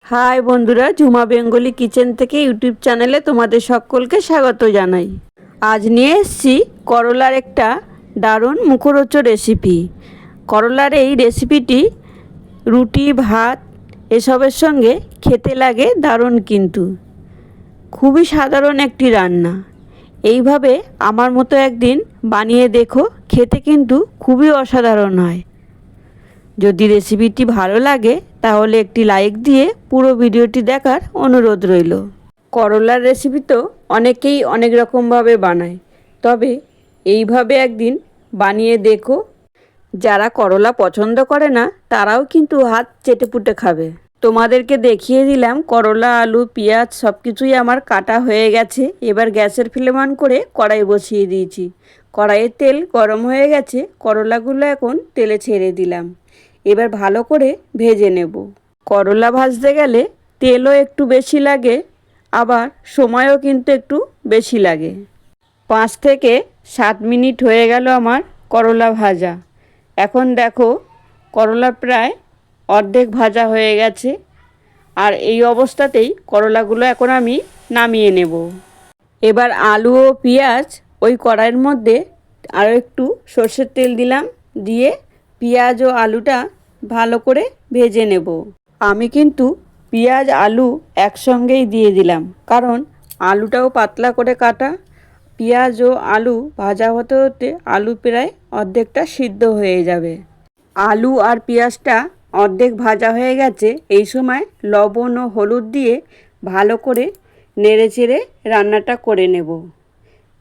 High বন্ধুরা, Jhuma Bengali kitchen থেকে YouTube চ্যানেলে তোমাদের সকলকে স্বাগত জানাই। আজ নিয়ে এসেছি করলার একটা দারুণ মুখরোচক রেসিপি। করলার এই রেসিপিটি রুটি, ভাত এসবের সঙ্গে খেতে লাগে দারুণ, কিন্তু খুবই সাধারণ একটি রান্না। এইভাবে আমার মতো একদিন বানিয়ে দেখো, খেতে কিন্তু খুবই অসাধারণ হয়। যদি রেসিপিটি ভালো লাগে তাহলে একটি লাইক দিয়ে পুরো ভিডিওটি দেখার অনুরোধ রইল। করলার রেসিপি তো অনেকেই অনেক রকমভাবে বানায়, তবে এইভাবে একদিন বানিয়ে দেখো। যারা করলা পছন্দ করে না তারাও কিন্তু হাত চেটেপুটে খাবে। তোমাদেরকে দেখিয়ে দিলাম করলা, আলু, পেঁয়াজ সব কিছুই আমার কাটা হয়ে গেছে। এবার গ্যাসের ফ্লেম অন করে কড়াই বসিয়ে দিয়েছি। কড়াইয়ের তেল গরম হয়ে গেছে, করলাগুলো এখন তেলে ছেড়ে দিলাম। এবার ভালো করে ভেজে নেব। করলা ভাজতে গেলে তেলও একটু বেশি লাগে, আবার সময়ও কিন্তু একটু বেশি লাগে। 5 থেকে 7 মিনিট হয়ে গেল আমার করলা ভাজা। এখন দেখো করলা প্রায় অর্ধেক ভাজা হয়ে গেছে। আর এই অবস্থাতেই করলাগুলো এখন আমি নামিয়ে নেব। এবার আলু ও পেঁয়াজ ওই কড়াইয়ের মধ্যে আরও একটু সর্ষের তেল দিলাম, দিয়ে পেঁয়াজ ও আলুটা ভালো করে ভেজে নেব। আমি কিন্তু পেঁয়াজ আলু একসঙ্গেই দিয়ে দিলাম, কারণ আলুটাও পাতলা করে কাটা। পেঁয়াজ ও আলু ভাজা হতে হতে আলু প্রায় অর্ধেকটা সিদ্ধ হয়ে যাবে। আলু আর পেঁয়াজটা অর্ধেক ভাজা হয়ে গেছে। এই সময় লবণ ও হলুদ দিয়ে ভালো করে নেড়েচেড়ে রান্নাটা করে নেব।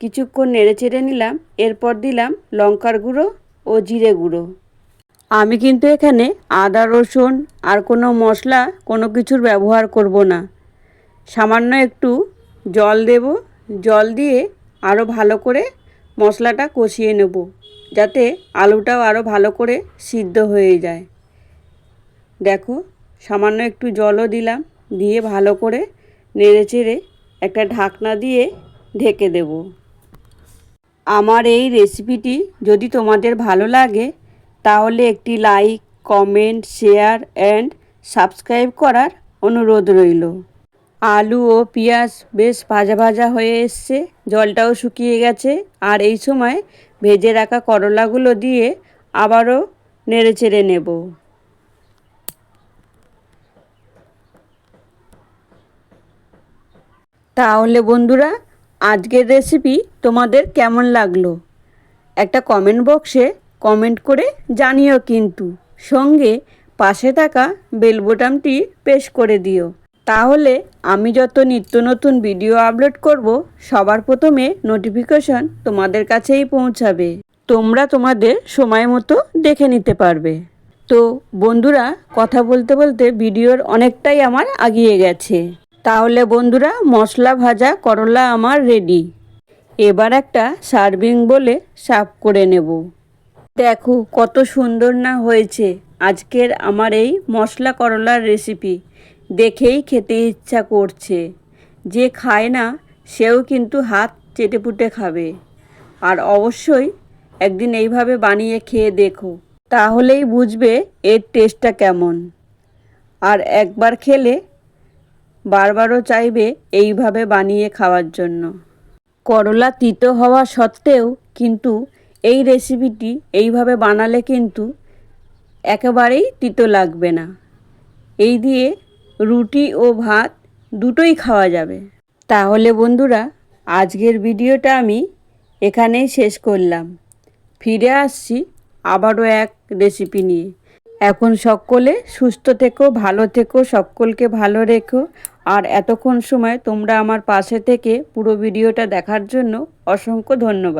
কিছুক্ষণ নেড়েচেড়ে নিলাম, এরপর দিলাম লঙ্কার গুঁড়ো ও জিরে গুঁড়ো। আমি কিন্তু এখানে আদা রসুন আর কোনো মশলা কোনো কিছুর ব্যবহার করব না। সামান্য একটু জল দেব, জল দিয়ে আরও ভালো করে মশলাটা কষিয়ে নেব, যাতে আলুটাও আরও ভালো করে সিদ্ধ হয়ে যায়। দেখো সামান্য একটু জলও দিলাম, দিয়ে ভালো করে নেড়েচেড়ে একটা ঢাকনা দিয়ে ঢেকে দেব। আমার এই রেসিপিটি যদি তোমাদের ভালো লাগে তাহলে একটি like, comment, share and subscribe করার অনুরোধ রইল। আলু ও পেঁয়াজ বেশ ভাজা ভাজা হয়ে এসছে, জলটাও শুকিয়ে গেছে। আর এই সময় ভেজে রাখা করলাগুলো দিয়ে আবারও নেড়েচেড়ে নেব। তাহলে বন্ধুরা, আজকের রেসিপি তোমাদের কেমন লাগলো একটা কমেন্ট বক্সে কমেন্ট করে জানিও, কিন্তু সঙ্গে পাশে থাকা বেল বোতামটি প্রেস করে দিও। তাহলে আমি যত নিত্য নতুন ভিডিও আপলোড করব সবার প্রথমে নোটিফিকেশন তোমাদের কাছেই পৌঁছাবে। তোমরা তোমাদের সময় মতো দেখে নিতে পারবে। তো বন্ধুরা, কথা বলতে বলতে ভিডিওর অনেকটাই আমার এগিয়ে গেছে। তাহলে বন্ধুরা, মশলা ভাজা করলা আমার রেডি। এবার একটা সার্ভিং বলে সার্ভ করে নেব। দেখো কত সুন্দর না হয়েছে আজকের আমার এই মশলা করলার রেসিপি। দেখেই খেতে ইচ্ছা করছে। যে খায় না সেও কিন্তু হাত চেটেপুটে খাবে। আর অবশ্যই একদিন এইভাবে বানিয়ে খেয়ে দেখো, তাহলেই বুঝবে এর টেস্টটা কেমন। আর একবার খেলে বারবারও চাইবে এইভাবে বানিয়ে খাওয়ার জন্য। করলা তিতো হওয়া সত্ত্বেও কিন্তু এই রেসিপিটি এইভাবে বানালে কিন্তু একেবারেই তিতো লাগবে না। এই দিয়ে রুটি ও ভাত দুটোই খাওয়া যাবে। তাহলে বন্ধুরা, আজকের ভিডিওটা আমি এখানেই শেষ করলাম। ফিরে আসছি আবারও এক রেসিপি নিয়ে। এখন সকলে সুস্থ থেকো, ভালো থেকো, সকলকে ভালো রেখো। আর এতক্ষণ সময় তোমরা আমার পাশে থেকে পুরো ভিডিওটা দেখার জন্য অসংখ্য ধন্যবাদ।